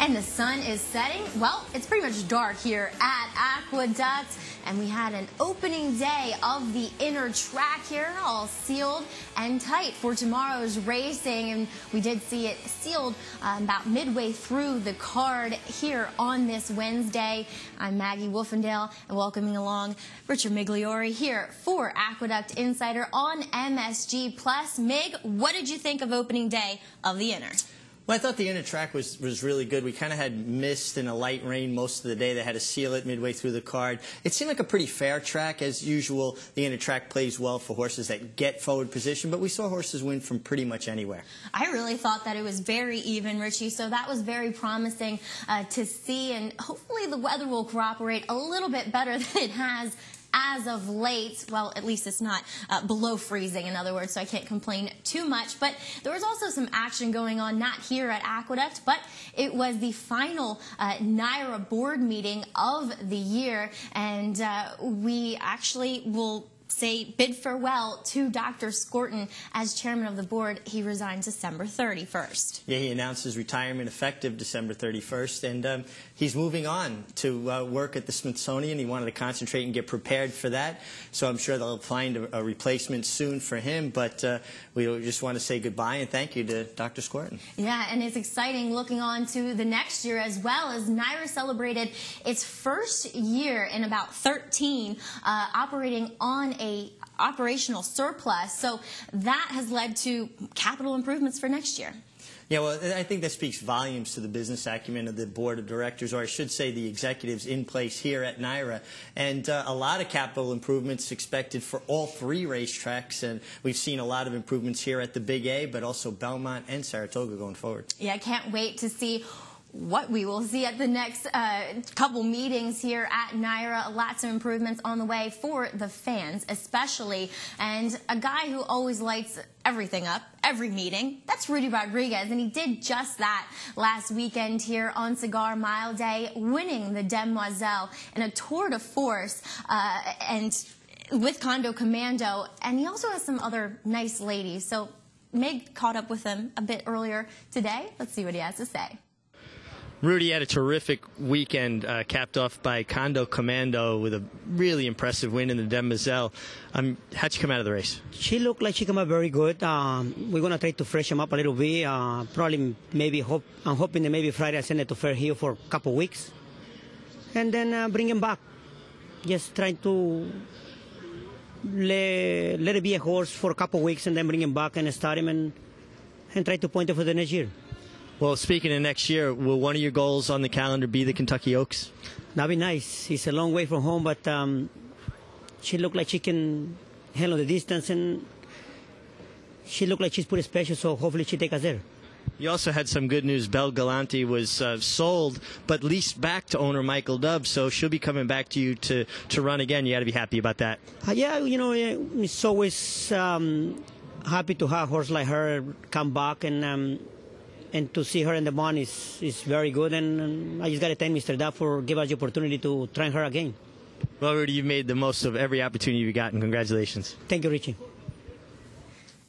And the sun is setting. Well, it's pretty much dark here at Aqueduct. And we had an opening day of the inner track here, all sealed and tight for tomorrow's racing. And we did see it sealed about midway through the card here on this Wednesday. I'm Maggie Wolfendale, and welcoming along Richard Migliore here for Aqueduct Insider on MSG+. Mig, what did you think of opening day of the inner? Well, I thought the inner track was really good. We kind of had mist and a light rain most of the day. They had to seal it midway through the card. It seemed like a pretty fair track. As usual, the inner track plays well for horses that get forward position, but we saw horses win from pretty much anywhere. I really thought that it was very even, Richie, so that was very promising to see, and hopefully the weather will cooperate a little bit better than it has as of late. Well, at least it's not below freezing, in other words, so I can't complain too much. But there was also some action going on, not here at Aqueduct, but it was the final NYRA board meeting of the year, and we actually will bid farewell to Dr. Skorton as chairman of the board. He resigns December 31st. Yeah, he announced his retirement effective December 31st, and he's moving on to work at the Smithsonian. He wanted to concentrate and get prepared for that, so I'm sure they'll find a replacement soon for him, but we just want to say goodbye and thank you to Dr. Skorton. Yeah, and it's exciting looking on to the next year as well, as NYRA celebrated its first year in about 13 operating on a operational surplus. So that has led to capital improvements for next year. Yeah, well, I think that speaks volumes to the business acumen of the board of directors, or I should say the executives in place here at NYRA. And a lot of capital improvements expected for all three racetracks. And we've seen a lot of improvements here at the Big A, but also Belmont and Saratoga going forward. Yeah, I can't wait to see what we will see at the next couple meetings here at NYRA. Lots of improvements on the way for the fans especially. And a guy who always lights everything up, every meeting, that's Rudy Rodriguez, and he did just that last weekend here on Cigar Mile Day, winning the Demoiselle in a tour de force and with Condo Commando, and he also has some other nice ladies. So Meg caught up with him a bit earlier today. Let's see what he has to say. Rudy had a terrific weekend, capped off by Condo Commando with a really impressive win in the Demoiselle. How'd you come out of the race? She looked like she came out very good. We're going to try to freshen up a little bit. Probably, I'm hoping that maybe Friday I send it to Fair Hill for a couple weeks. And then bring him back. Just trying to let it be a horse for a couple weeks and then bring him back and start him and try to point it for the next year. Well, speaking of next year, will one of your goals on the calendar be the Kentucky Oaks? That'd be nice. It's a long way from home, but she looked like she can handle the distance, and she looked like she's pretty special, so hopefully she take us there. You also had some good news. Belle Galante was sold, but leased back to owner Michael Dubb, so she'll be coming back to you to run again. You got to be happy about that. Yeah, you know, it's always happy to have a horse like her come back, and to see her in the barn is very good, and I just got to thank Mr. Dubb for giving us the opportunity to train her again. Well, Rudy, you've made the most of every opportunity you've gotten. Congratulations. Thank you, Richie.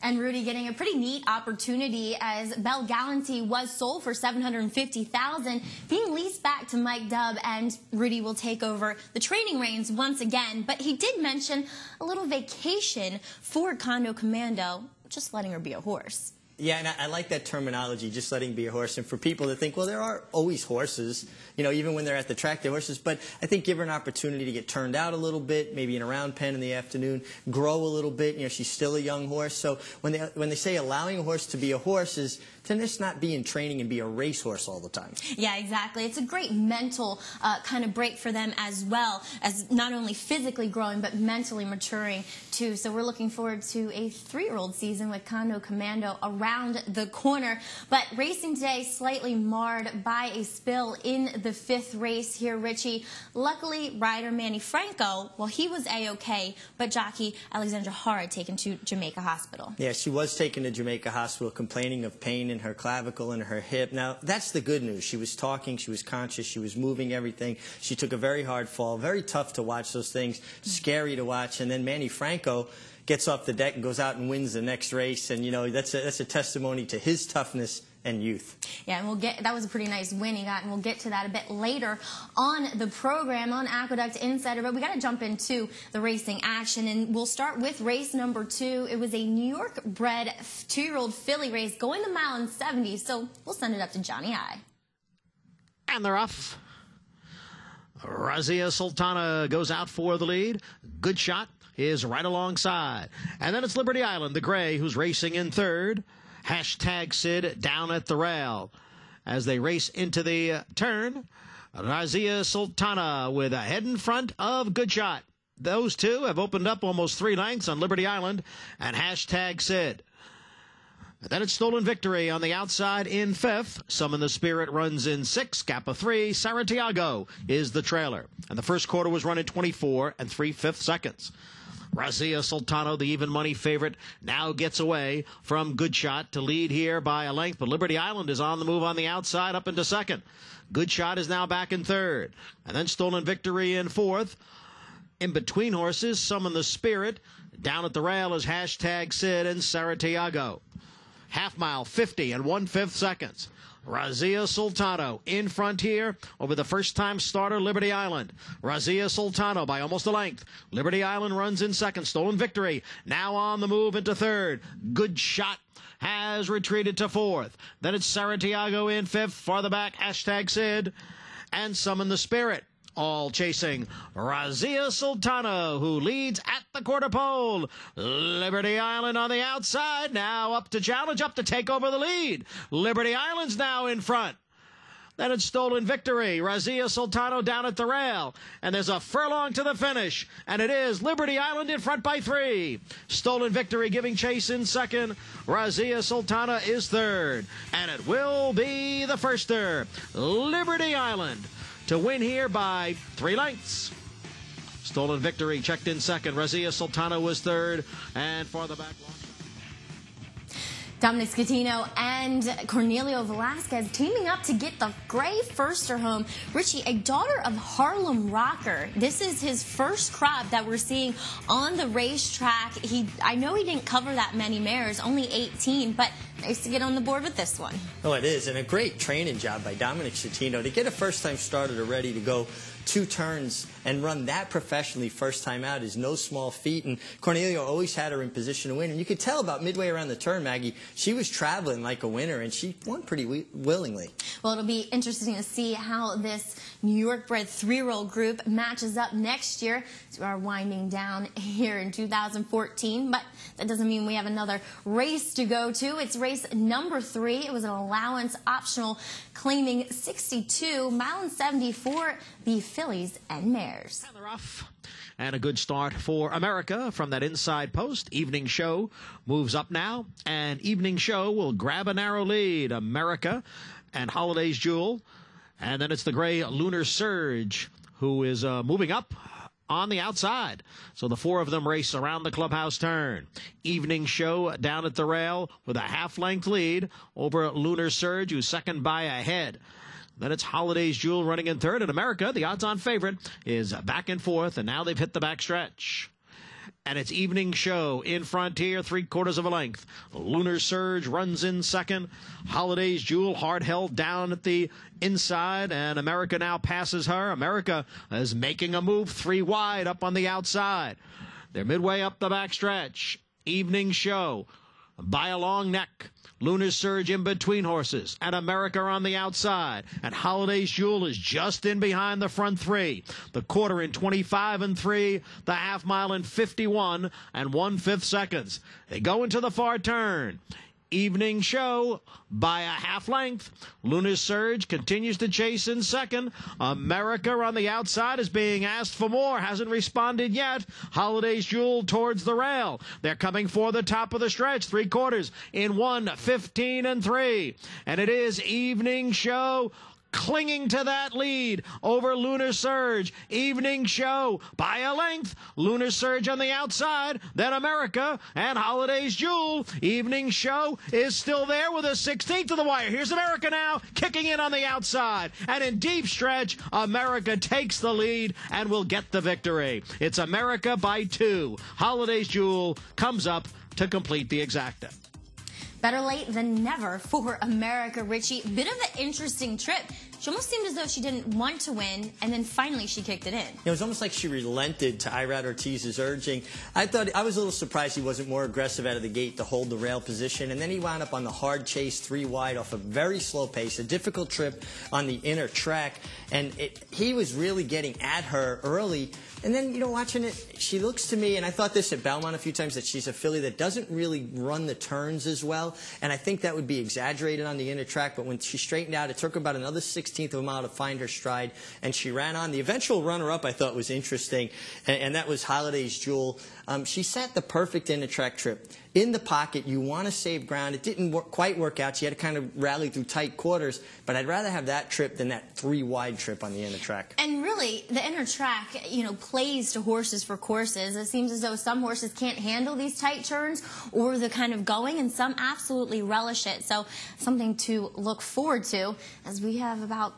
And Rudy getting a pretty neat opportunity, as Belle Galante was sold for $750,000, being leased back to Mike Dubb, and Rudy will take over the training reins once again. But he did mention a little vacation for Condo Commando, just letting her be a horse. Yeah, and I like that terminology, just letting be a horse. And for people that think, well, there are always horses, you know, even when they're at the track, they're horses. But I think give her an opportunity to get turned out a little bit, maybe in a round pen in the afternoon, grow a little bit. You know, she's still a young horse. So when they say allowing a horse to be a horse is to just not be in training and be a racehorse all the time. Yeah, exactly. It's a great mental kind of break for them, as well as not only physically growing but mentally maturing too. So we're looking forward to a 3-year-old season with Condo Commando around the corner. But racing today slightly marred by a spill in the 5th race here, Richie. Luckily, rider Manny Franco, well, he was A-OK, but jockey Alexandra Hara taken to Jamaica Hospital. Yeah, she was taken to Jamaica Hospital complaining of pain in her clavicle and her hip. Now, that's the good news. She was talking, she was conscious, she was moving everything. She took a very hard fall, very tough to watch those things, scary to watch. And then Manny Franco gets off the deck and goes out and wins the next race. And, you know, that's a testimony to his toughness and youth. Yeah, and that was a pretty nice win he got, and we'll get to that a bit later on the program on Aqueduct Insider. But we got to jump into the racing action, and we'll start with race number 2. It was a New York-bred 2-year-old filly race going the mile in 70, so we'll send it up to Johnny I. And they're off. Razia Sultana goes out for the lead. Good Shot is right alongside. And then it's Liberty Island, the gray, who's racing in third. Hashtag Sid down at the rail. As they race into the turn, Razia Sultana with a head in front of Good Shot. Those two have opened up almost 3 lengths on Liberty Island and Hashtag Sid. And then it's Stolen Victory on the outside in 5th. Summon the Spirit runs in 6th. Gap of 3. Santiago is the trailer. And the first quarter was run in 24 3/5 seconds. Razia Sultano, the even money favorite, now gets away from Good Shot to lead here by a length. But Liberty Island is on the move on the outside up into 2nd. Good Shot is now back in 3rd. And then Stolen Victory in 4th. In between horses, Summon the Spirit. Down at the rail is Hashtag Sid and Santiago. Half mile, 50 1/5 seconds. Razia Sultano in front here over the first-time starter, Liberty Island. Razia Sultano by almost a length. Liberty Island runs in 2nd. Stolen Victory now on the move into 3rd. Good Shot has retreated to 4th. Then it's Santiago in 5th. Farther back, Hashtag Sid and Summon the Spirit. All chasing Razia Sultana, who leads at the quarter pole. Liberty Island on the outside, now up to challenge, up to take over the lead. Liberty Island's now in front. Then it's Stolen Victory. Razia Sultano down at the rail. And there's a furlong to the finish. And it is Liberty Island in front by 3. Stolen Victory giving chase in 2nd. Razia Sultana is 3rd. And it will be the firster, Liberty Island, to win here by 3 lengths. Stolen Victory checked in 2nd. Razia Sultana was 3rd. And farther back, Dominic Scatino and Cornelio Velasquez teaming up to get the gray firster home. Richie, a daughter of Harlem Rocker. This is his first crop that we're seeing on the racetrack. I know he didn't cover that many mares, only 18, but nice to get on the board with this one. Oh, it is, and a great training job by Dominic Scatino to get a first-time starter to ready to go 2 turns and run that professionally first time out is no small feat. And Cornelio always had her in position to win. And you could tell about midway around the turn, Maggie, she was traveling like a winner, and she won pretty willingly. Well, it'll be interesting to see how this New York-bred 3-year-old group matches up next year. So we are winding down here in 2014, but that doesn't mean we have another race to go to. It's race number 3. It was an allowance optional claiming 62, mile and 74, the fillies and mares. And they're off. And a good start for America from that inside post. Evening Show moves up now, and Evening Show will grab a narrow lead. America and Holiday's Jewel. And then it's the gray Lunar Surge, who is moving up on the outside. So the 4 of them race around the clubhouse turn. Evening Show down at the rail with a half-length lead over Lunar Surge, who's 2nd by a head. Then it's Holiday's Jewel running in 3rd, and America, the odds-on favorite, is back in 4th, and now they've hit the back stretch. And it's Evening Show in front here, 3/4 of a length. Lunar Surge runs in 2nd. Holiday's Jewel hard held down at the inside, and America now passes her. America is making a move 3 wide up on the outside. They're midway up the back stretch. Evening Show by a long neck. Lunar Surge in between horses, and America on the outside. And Holiday's Jewel is just in behind the front 3. The quarter in 25 3, the half mile in 51 1/5 seconds. They go into the far turn. Evening Show by a half length. Lunar Surge continues to chase in 2nd. America on the outside is being asked for more. Hasn't responded yet. Holiday's Jewel towards the rail. They're coming for the top of the stretch. 3/4 in 1:15 3. And it is Evening Show clinging to that lead over Lunar Surge. Evening Show by a length. Lunar Surge on the outside, then America and Holiday's Jewel. Evening Show is still there with a 16th of the wire. Here's America now, kicking in on the outside. And in deep stretch, America takes the lead and will get the victory. It's America by 2. Holiday's Jewel comes up to complete the exacta. better late than never for America Richie. Bit of an interesting trip. She almost seemed as though she didn't want to win, and then finally she kicked it in. It was almost like she relented to Irad Ortiz's urging. I was a little surprised he wasn't more aggressive out of the gate to hold the rail position, and then he wound up on the hard chase 3 wide off a very slow pace, a difficult trip on the inner track, and he was really getting at her early. And then, watching it, she looks to me, and I thought this at Belmont a few times, that she's a filly that doesn't really run the turns as well. And I think that would be exaggerated on the inner track. But when she straightened out, it took her about another 1/16 of a mile to find her stride. And she ran on. The eventual runner-up I thought was interesting, and that was Holiday's Jewel. She sat the perfect inner track trip. In the pocket, you want to save ground. It didn't quite work out. She had to kind of rally through tight quarters. But I'd rather have that trip than that 3 wide trip on the inner track. And really, the inner track, plays to horses for courses. It seems as though some horses can't handle these tight turns or the kind of going, and some absolutely relish it. So something to look forward to, as we have about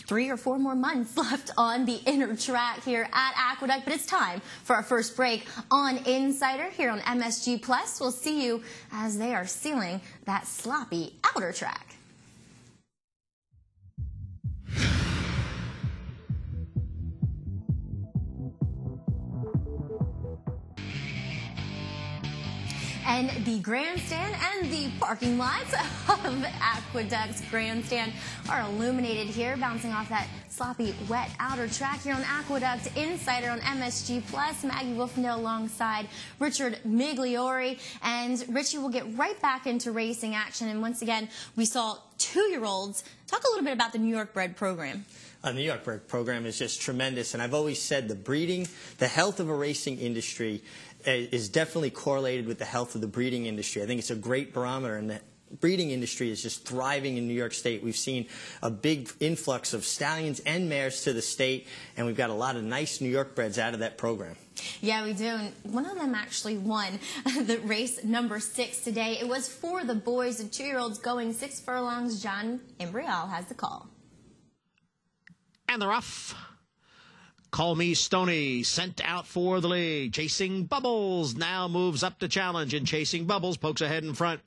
3 or 4 more months left on the inner track here at Aqueduct. But it's time for our first break on Insider here on MSG Plus. We'll see you as they are sealing that sloppy outer track. And the grandstand and the parking lots of Aqueduct's grandstand are illuminated here, bouncing off that sloppy, wet outer track here on Aqueduct Insider on MSG Plus. Maggie Wolfendale alongside Richard Migliore. And Richie will get right back into racing action. And once again, we saw 2-year-olds. Talk a little bit about the New York bred program. The New York bred program is just tremendous. And I've always said the health of a racing industry is definitely correlated with the health of the breeding industry. I think it's a great barometer, and the breeding industry is just thriving in New York State. We've seen a big influx of stallions and mares to the state, and we've got a lot of nice New York breds out of that program. Yeah, we do. And one of them actually won the race number 6 today. It was for the boys, the 2-year-olds going 6 furlongs. John Imbrial has the call. And the rough. Call Me Stony sent out for the lead. Chasing Bubbles now moves up to challenge, and Chasing Bubbles pokes ahead in front.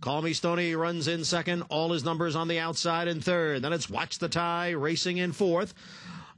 Call Me Stony runs in second. All his numbers on the outside in third. Then it's Watch the Tie racing in fourth.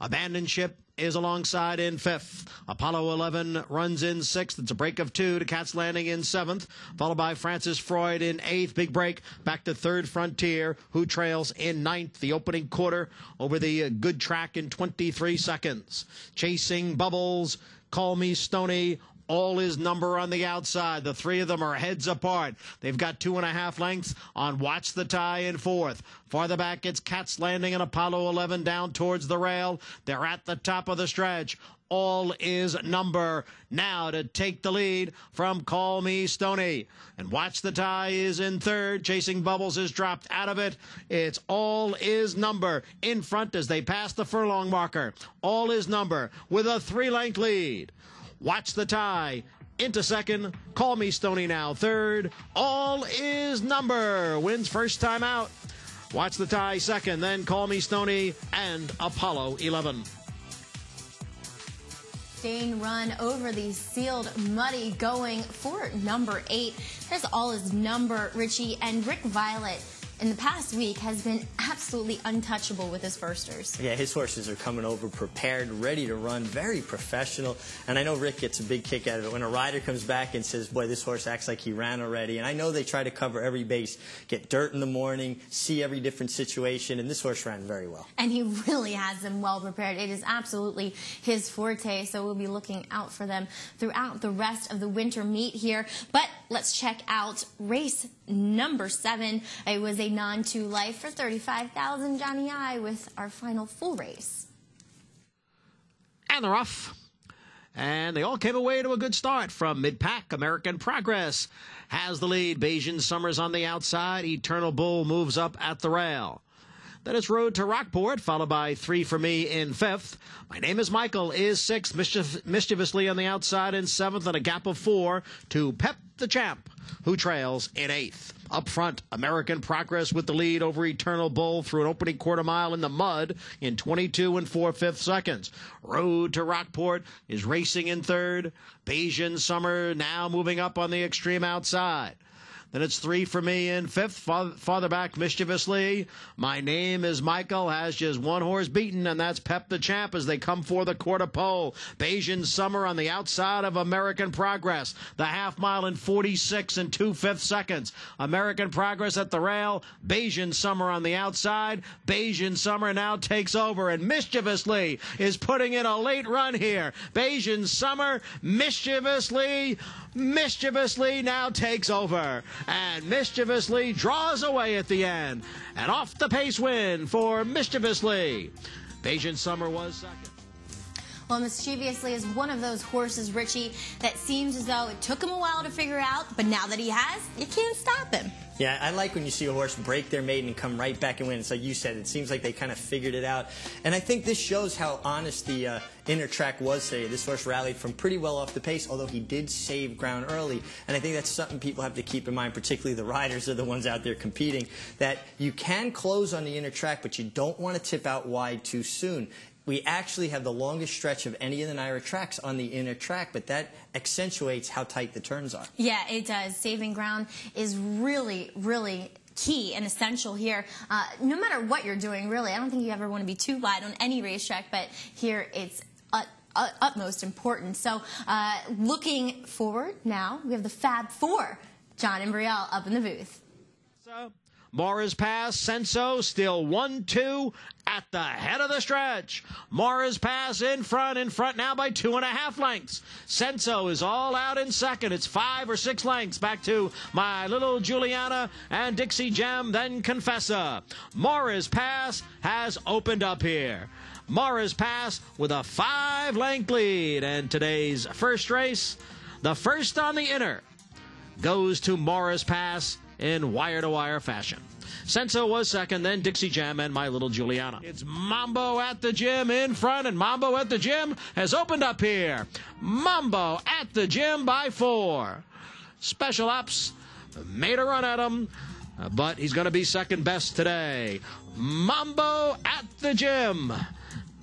Abandoned Ship is alongside in fifth. Apollo 11 runs in sixth. It's a break of 2 to Cat's Landing in seventh, followed by Francis Freud in eighth. Big break back to Third Frontier, who trails in ninth. The opening quarter over the good track in 23 seconds. Chasing Bubbles, Call Me Stony, all his number on the outside. The 3 of them are heads apart. They've got 2.5 lengths on Watch the Tie in fourth. Farther back, it's Cat's Landing and Apollo 11 down towards the rail. They're at the top of the stretch. All is number now to take the lead from Call Me Stony. And Watch the Tie is in third. Chasing Bubbles is dropped out of it. It's All is number in front as they pass the furlong marker. All is number with a 3-length lead. Watch the Tie into second. Call Me Stony now third. All is number wins first time out. Watch the Tie second, then Call Me Stony and Apollo 11. Sustained run over the sealed muddy going for number 8. There's All is number, Richie, and Rick Violet in the past week has been absolutely untouchable with his firsters. Yeah, his horses are coming over prepared, ready to run, very professional. And I know Rick gets a big kick out of it when a rider comes back and says, boy, this horse acts like he ran already. And I know they try to cover every base, get dirt in the morning, see every different situation, and this horse ran very well. And he really has them well prepared. It is absolutely his forte, so we'll be looking out for them throughout the rest of the winter meet here. But let's check out race number 7. It was a non-2 life for $35,000 Johnny I with our final full race. And the rough. And they all came away to a good start from mid-pack. American Progress has the lead. Bayesian Summers on the outside. Eternal Bull moves up at the rail. Then it's Road to Rockport, followed by 3 for Me in 5th. My Name is Michael is 6th, mischievously on the outside in 7th, and a gap of 4 to Pep the Champ, who trails in 8th. Up front, American Progress with the lead over Eternal Bull through an opening quarter mile in the mud in 22 4/5 seconds. Road to Rockport is racing in 3rd. Bayesian Summer now moving up on the extreme outside. Then it's 3 for me in 5th. Farther back, Mischievously. My Name is Michael has just one horse beaten, and that's Pep the Champ as they come for the quarter pole. Bayesian Summer on the outside of American Progress. The half mile in 46 and 2/5 seconds. American Progress at the rail. Bayesian Summer on the outside. Bayesian Summer now takes over, and Mischievously is putting in a late run here. Bayesian Summer, Mischievously now takes over, and Mischievously draws away at the end. And off the pace win for Mischievously. Bayesian Summer was second. Well, Mischievously is one of those horses, Richie, that seems as though it took him a while to figure out, but now that he has, you can't stop him. Yeah, I like when you see a horse break their maiden and come right back and win. It's like you said, it seems like they kind of figured it out. And I think this shows how honest the inner track was today. This horse rallied from pretty well off the pace, although he did save ground early. And I think that's something people have to keep in mind, particularly the riders are the ones out there competing, that you can close on the inner track, but you don't want to tip out wide too soon. We actually have the longest stretch of any of the NYRA tracks on the inner track, but that accentuates how tight the turns are. Yeah, it does. Saving ground is really, really key and essential here. No matter what you're doing, really. I don't think you ever want to be too wide on any racetrack, but here it's utmost important. So looking forward now, we have the Fab Four, John and Brielle up in the booth. Morris Pass, Senso still 1-2 at the head of the stretch. Morris Pass in front now by 2.5 lengths. Senso is all out in second. It's 5 or 6 lengths back to My Little Juliana and Dixie Gem, then Confessa. Morris Pass has opened up here. Morris Pass with a 5-length lead. And today's first race, the first on the inner, goes to Morris Pass in wire-to-wire fashion. Senso was second, then Dixie Gem and My Little Juliana. It's Mambo at the Gym in front, and Mambo at the Gym has opened up here. Mambo at the Gym by 4. Special Ops made a run at him, but he's going to be second best today. Mambo at the Gym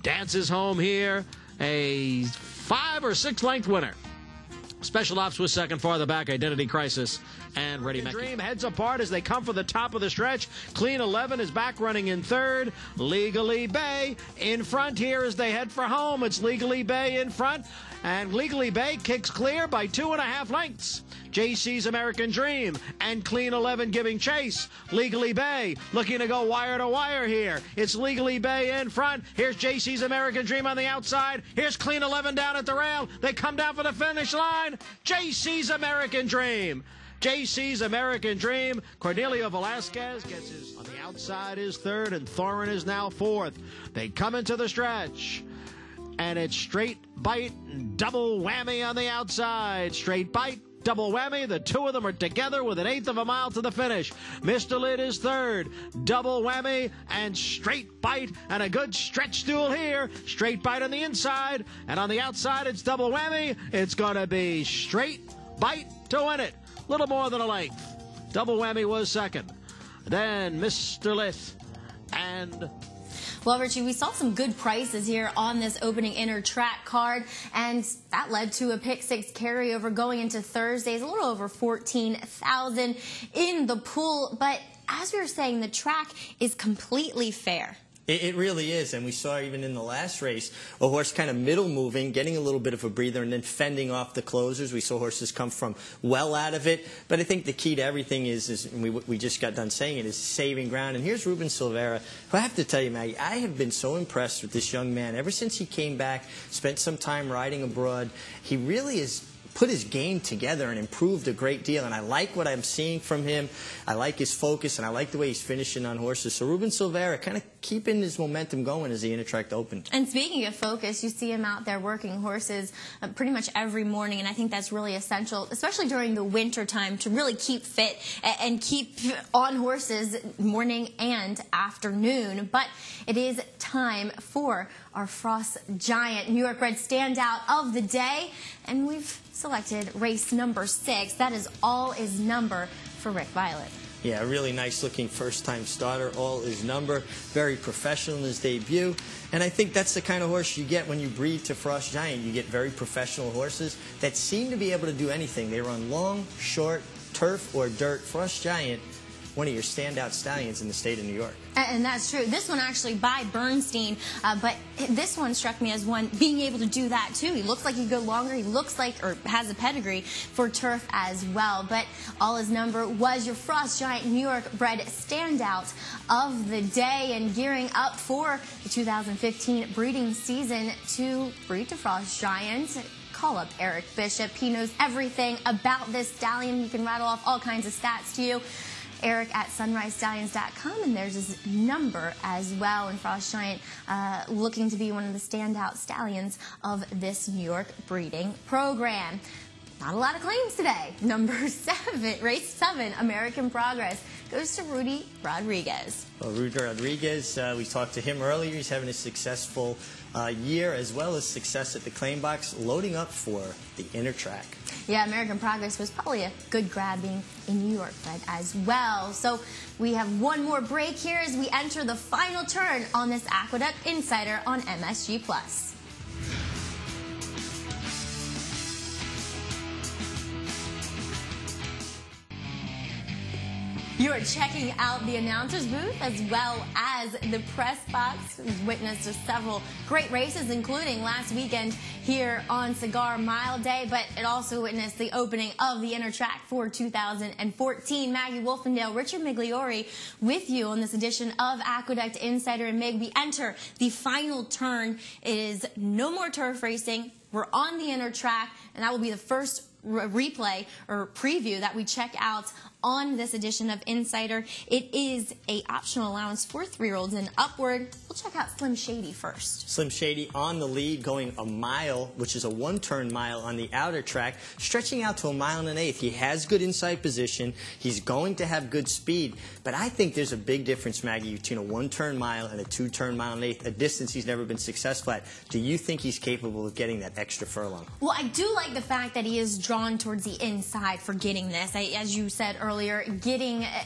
dances home here, a 5 or 6 length winner. Special Ops was second, farther back, Identity Crisis and Ready Maggie. Dream heads apart as they come for the top of the stretch. Clean 11 is back running in third. Legally Bay in front here as they head for home. It's Legally Bay in front, and Legally Bay kicks clear by 2.5 lengths. JC's American Dream and Clean 11 giving chase. Legally Bay looking to go wire to wire here. It's Legally Bay in front. Here's JC's American Dream on the outside. Here's Clean 11 down at the rail. They come down for the finish line. JC's American Dream. JC's American Dream. Cornelio Velasquez gets his on the outside is third, and Thorin is now fourth. They come into the stretch, and it's Straight Bite and Double Whammy on the outside. Straight Bite, Double Whammy, the two of them are together with 1/8 of a mile to the finish. Mr. Lid is third. Double Whammy and Straight Bite, and a good stretch duel here. Straight Bite on the inside, and on the outside it's Double Whammy. It's going to be Straight Bite to win it. Little more than a length. Double Whammy was second. Then Mr. Lith and... Well, Richie, we saw some good prices here on this opening inner track card, and that led to a pick 6 carryover going into Thursdays, a little over 14,000 in the pool. But as we were saying, the track is completely fair. It really is, and we saw even in the last race a horse kind of middle moving, getting a little bit of a breather, and then fending off the closers. We saw horses come from well out of it, but I think the key to everything is and we just got done saying it, is saving ground. And here's Ruben Silveira, who I have to tell you, Maggie, I have been so impressed with this young man. Ever since he came back, spent some time riding abroad, he really is put his game together and improved a great deal, and I like what I'm seeing from him. I like his focus, and I like the way he's finishing on horses. So Ruben Silveira kind of keeping his momentum going as the inner track opened. And speaking of focus, you see him out there working horses pretty much every morning, and I think that's really essential, especially during the winter time, to really keep fit and keep on horses morning and afternoon. But it is time for our Frost Giant New York Red standout of the day, and we've selected race number 6. That is All Is Number for Rick Violet. Yeah, a really nice-looking first-time starter. All Is Number. Very professional in his debut. And I think that's the kind of horse you get when you breed to Frost Giant. You get very professional horses that seem to be able to do anything. They run long, short, turf or dirt, Frost Giant, one of your standout stallions in the state of New York. And that's true. This one actually by Bernstein, but this one struck me as one being able to do that too. He looks like he could go longer. He looks like, or has a pedigree for turf as well. But all his number was your Frost Giant New York bred standout of the day, and gearing up for the 2015 breeding season to breed to Frost Giant. Call up Eric Bishop. He knows everything about this stallion. He can rattle off all kinds of stats to you. Eric at sunrisestallions.com, and there's his number as well. And Frost Giant looking to be one of the standout stallions of this New York breeding program. Not a lot of claims today. Number 7, race 7, American Progress, goes to Rudy Rodriguez. Well, Rudy Rodriguez, we talked to him earlier. He's having a successful year, as well as success at the claim box, loading up for the inner track. Yeah, American Progress was probably a good grab being in New York bred as well. So we have one more break here as we enter the final turn on this Aqueduct Insider on MSG+. You are checking out the announcer's booth as well as the press box. We've witnessed several great races, including last weekend here on Cigar Mile Day, but it also witnessed the opening of the inner track for 2014. Maggie Wolfendale, Richard Migliore with you on this edition of Aqueduct Insider. And Meg, we enter the final turn. It is no more turf racing. We're on the inner track, and that will be the first replay or preview that we check out on this edition of Insider. It is a optional allowance for 3-year-olds and upward. We'll check out Slim Shady first. Slim Shady on the lead, going a mile, which is a one-turn mile on the outer track, stretching out to 1 1/8 miles. He has good inside position. He's going to have good speed, but I think there's a big difference, Maggie, between a one-turn mile and a 2-turn 1 1/8 miles, a distance he's never been successful at. Do you think he's capable of getting that extra furlong? Well, I do like the fact that he is drawn towards the inside for getting this. As you said earlier,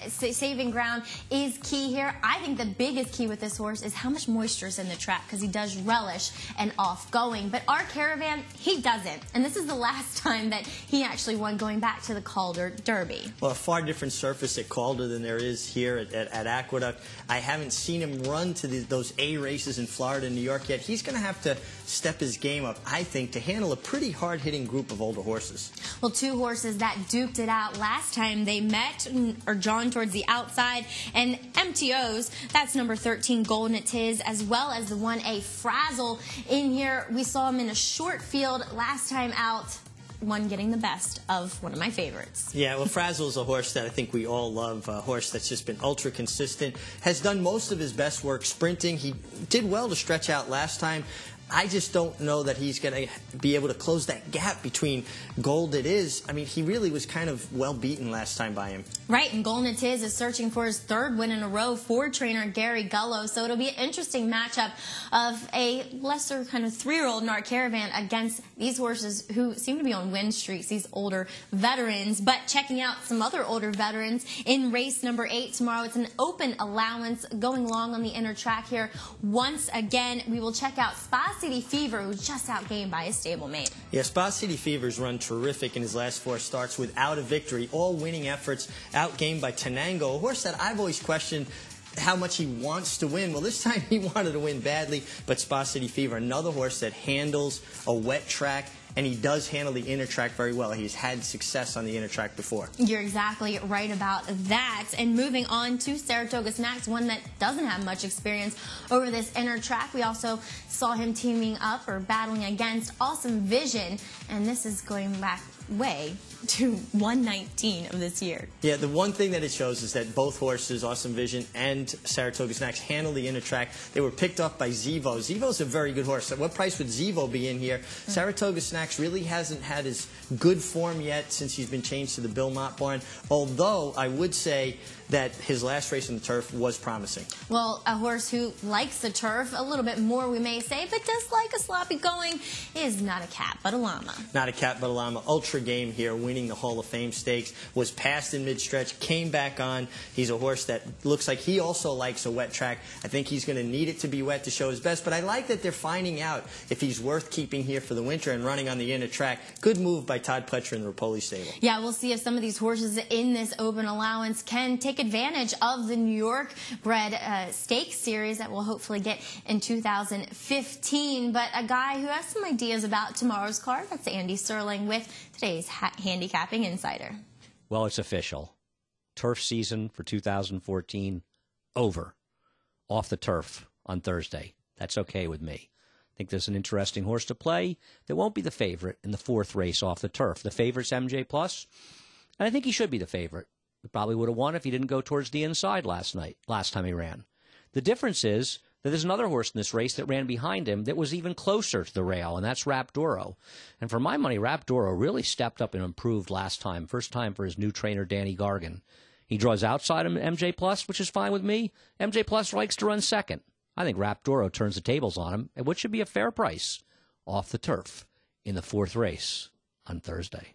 saving ground is key here. I think the biggest key with this horse is how much moisture is in the track, because he does relish an off-going. But our Caravan, he doesn't. And this is the last time that he actually won, going back to the Calder Derby. Well, a far different surface at Calder than there is here at Aqueduct. I haven't seen him run to those A races in Florida and New York yet. He's going to have to step his game up, I think, to handle a pretty hard-hitting group of older horses. Well, 2 horses that duked it out last time they met are drawn towards the outside, and MTOs, that's number 13, Golden It Is, as well as the 1A Frazzle in here. We saw him in a short field last time out, one getting the best of one of my favorites. Yeah, well, Frazzle's a horse that I think we all love, a horse that's just been ultra consistent, has done most of his best work sprinting. He did well to stretch out last time. I just don't know that he's going to be able to close that gap between Gold It Is. I mean, he really was kind of well beaten last time by him. Right, and Golden It Is searching for his 3rd win in a row for trainer Gary Gullo. So it'll be an interesting matchup of a lesser kind of 3-year-old in our Caravan against these horses who seem to be on win streaks, these older veterans. But checking out some other older veterans in race number 8 tomorrow. It's an open allowance going long on the inner track here. Once again, we will check out Spa City Fever, who's just outgained by his stablemate. Yeah, Spa City Fever's run terrific in his last 4 starts without a victory. All winning efforts, outgained by Tenango, a horse that I've always questioned how much he wants to win. Well, this time he wanted to win badly, but Spa City Fever, another horse that handles a wet track, and he does handle the inner track very well. He's had success on the inner track before. You're exactly right about that. And moving on to Saratoga Snacks, one that doesn't have much experience over this inner track. We also saw him teaming up or battling against Awesome Vision, and this is going back way to 119 of this year. Yeah, the one thing that it shows is that both horses, Awesome Vision and Saratoga Snacks, handle the inner track. They were picked up by Zevo. Zevo's a very good horse. At what price would Zevo be in here? Saratoga Snacks really hasn't had his good form yet since he's been changed to the Bill Mott barn, although I would say that his last race on the turf was promising. Well, a horse who likes the turf a little bit more, we may say, but does like a sloppy going, is Not a Cat But a Llama. Not a Cat But a Llama, ultra monster game here, winning the Hall of Fame Stakes, was passed in mid-stretch, came back on. He's a horse that looks like he also likes a wet track. I think he's going to need it to be wet to show his best, but I like that they're finding out if he's worth keeping here for the winter and running on the inner track. Good move by Todd Pletcher in the Rapoli stable. Yeah, we'll see if some of these horses in this open allowance can take advantage of the New York bred stakes series that we'll hopefully get in 2015. But a guy who has some ideas about tomorrow's card, that's Andy Sterling with today's Handicapping Insider. Well, it's official. Turf season for 2014 over. Off the turf on Thursday. That's okay with me. I think there's an interesting horse to play that won't be the favorite in the fourth race off the turf. The favorite's MJ Plus, and I think he should be the favorite. He probably would have won if he didn't go towards the inside last time he ran. The difference is that there's another horse in this race that ran behind him that was even closer to the rail, and that's Rapdoro. And for my money, Rapdoro really stepped up and improved last time. First time for his new trainer, Danny Gargan. He draws outside of MJ Plus, which is fine with me. MJ Plus likes to run second. I think Rapdoro turns the tables on him at what should be a fair price off the turf in the fourth race on Thursday.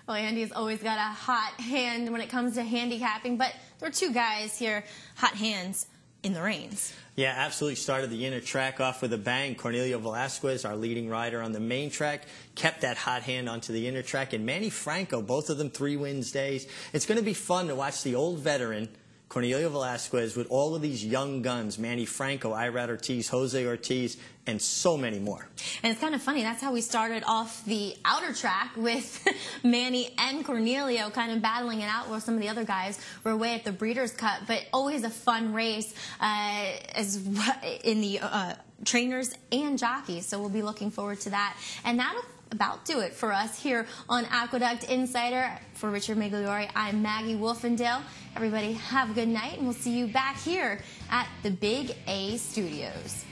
Well, Andy's always got a hot hand when it comes to handicapping, but there are two guys here, hot hands in the reins. Yeah, absolutely started the inner track off with a bang. Cornelio Velasquez, our leading rider on the main track, kept that hot hand onto the inner track. And Manny Franco, both of them 3 wins days. It's going to be fun to watch the old veteran, Cornelio Velasquez, with all of these young guns, Manny Franco, Irad Ortiz, Jose Ortiz, and so many more. And it's kind of funny, that's how we started off the outer track with Manny and Cornelio kind of battling it out, where some of the other guys were away at the Breeders' Cup. But always a fun race in the trainers and jockeys, so we'll be looking forward to that. And that'll about do it for us here on Aqueduct Insider. For Richard Migliore, I'm Maggie Wolfendale. Everybody have a good night, and we'll see you back here at the Big A Studios.